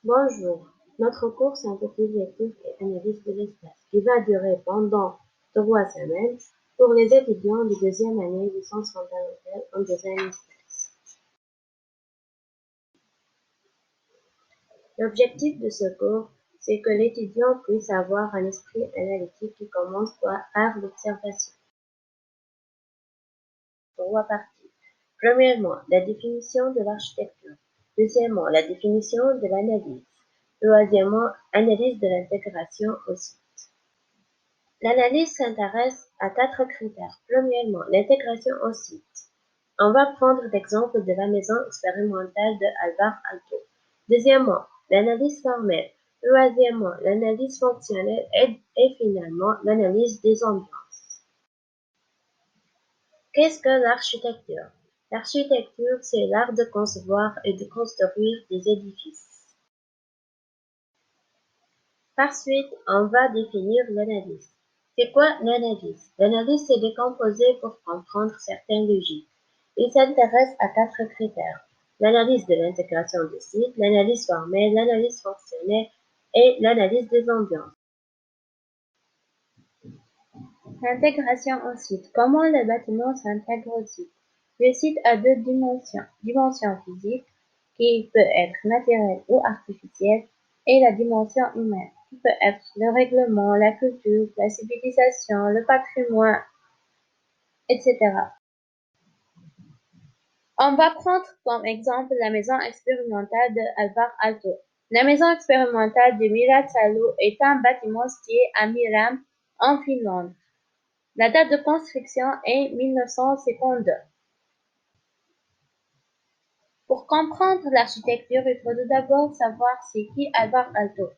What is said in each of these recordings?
Bonjour, notre cours s'intitule Lecture et analyse de l'espace, qui va durer pendant 3 semaines pour les étudiants de deuxième année licence fondamentale en design espace. L'objectif de ce cours, c'est que l'étudiant puisse avoir un esprit analytique qui commence par l'observation. 3 parties. Premièrement, la définition de l'architecture. Deuxièmement, la définition de l'analyse. Troisièmement, analyse de l'intégration au site. L'analyse s'intéresse à 4 critères. Premièrement, l'intégration au site. On va prendre l'exemple de la maison expérimentale de Alvar Aalto. Deuxièmement, l'analyse formelle. Troisièmement, l'analyse fonctionnelle et finalement, l'analyse des ambiances. Qu'est-ce que l'architecture? L'architecture, c'est l'art de concevoir et de construire des édifices. Par suite, on va définir l'analyse. C'est quoi l'analyse? L'analyse, c'est décomposer pour comprendre certaines logiques. Il s'intéresse à 4 critères. L'analyse de l'intégration du site, l'analyse formelle, l'analyse fonctionnelle et l'analyse des ambiances. L'intégration au site. Comment le bâtiment s'intègre au site? Le site a 2 dimensions. Dimension physique, qui peut être naturelle ou artificielle, et la dimension humaine, qui peut être le règlement, la culture, la civilisation, le patrimoine, etc. On va prendre comme exemple la maison expérimentale de Alvar Aalto. La maison expérimentale de Mira-Salo est un bâtiment situé à Miram, en Finlande. La date de construction est 1952. Pour comprendre l'architecture, il faut tout d'abord savoir c'est qui Alvar Aalto.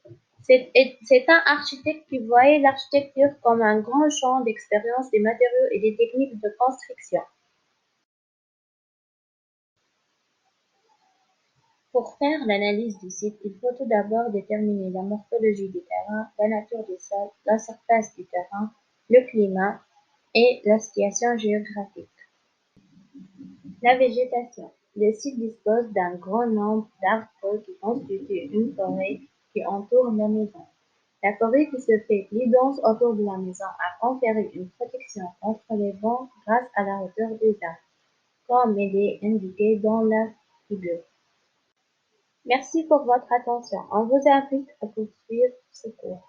C'est un architecte qui voyait l'architecture comme un grand champ d'expérience des matériaux et des techniques de construction. Pour faire l'analyse du site, il faut tout d'abord déterminer la morphologie du terrain, la nature du sol, la surface du terrain, le climat et la situation géographique. La végétation. Le site dispose d'un grand nombre d'arbres qui constituent une forêt qui entoure la maison. La forêt qui se fait plus dense autour de la maison a conféré une protection contre les vents grâce à la hauteur des arbres, comme il est indiqué dans la figure. Merci pour votre attention. On vous invite à poursuivre ce cours.